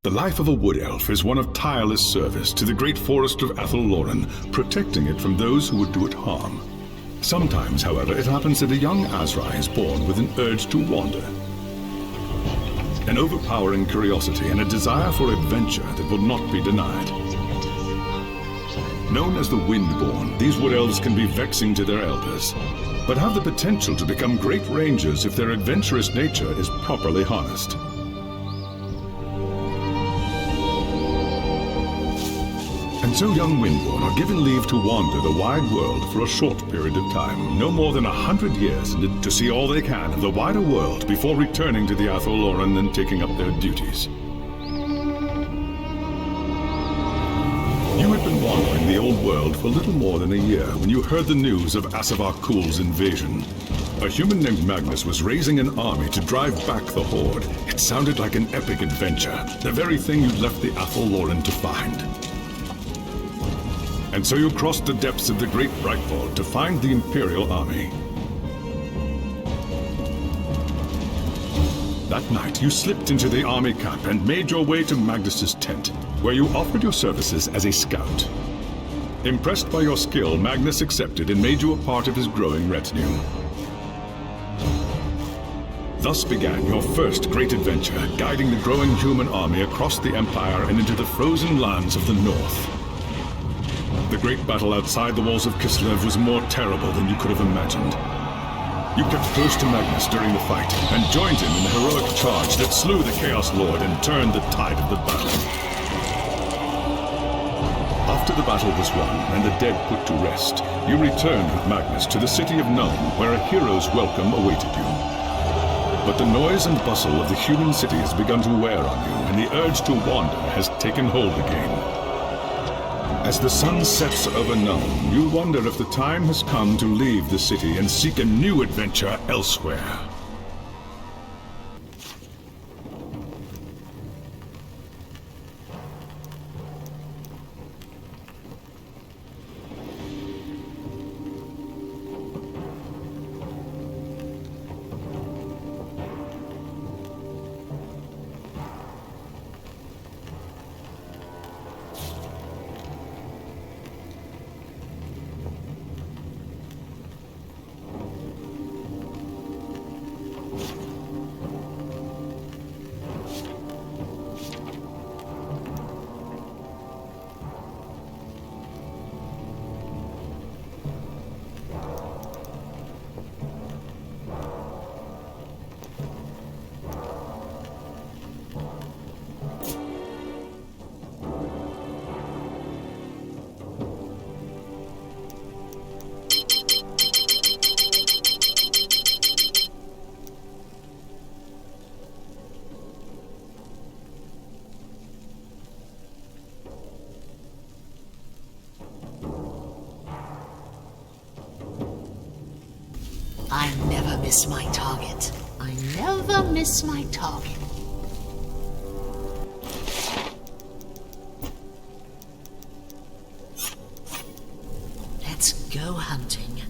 The life of a wood elf is one of tireless service to the great forest of Athelloren, protecting it from those who would do it harm. Sometimes, however, it happens that a young Azrai is born with an urge to wander. An overpowering curiosity and a desire for adventure that will not be denied. Known as the Windborn, these wood elves can be vexing to their elders, but have the potential to become great rangers if their adventurous nature is properly harnessed. And so young Windborn are given leave to wander the wide world for a short period of time, no more than 100 years, to see all they can of the wider world before returning to the Athelloren and taking up their duties. You had been wandering the old world for little more than a year when you heard the news of Asavar Kul's invasion. A human named Magnus was raising an army to drive back the Horde. It sounded like an epic adventure, the very thing you'd left the Athelloren to find. And so you crossed the depths of the Great Brightfall to find the Imperial Army. That night, you slipped into the army camp and made your way to Magnus's tent, where you offered your services as a scout. Impressed by your skill, Magnus accepted and made you a part of his growing retinue. Thus began your first great adventure, guiding the growing human army across the Empire and into the frozen lands of the North. The great battle outside the walls of Kislev was more terrible than you could have imagined. You kept close to Magnus during the fight, and joined him in the heroic charge that slew the Chaos Lord and turned the tide of the battle. After the battle was won, and the dead put to rest, you returned with Magnus to the city of Nuln, where a hero's welcome awaited you. But the noise and bustle of the human city has begun to wear on you, and the urge to wander has taken hold again. As the sun sets over Nuln, you wonder if the time has come to leave the city and seek a new adventure elsewhere. I never miss my target. I never miss my target. Let's go hunting.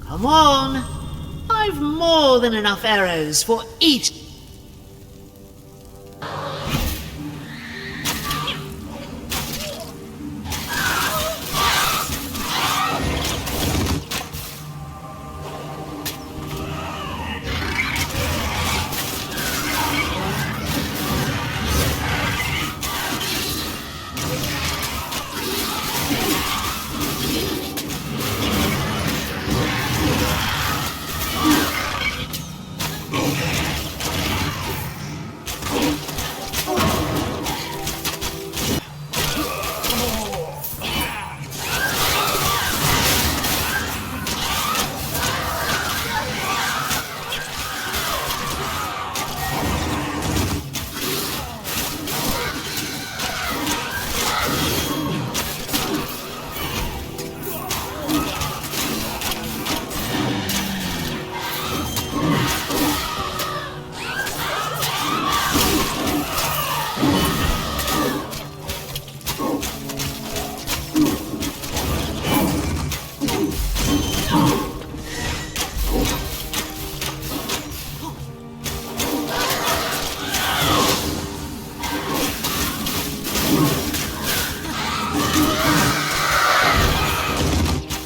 Come on! I've more than enough arrows for each.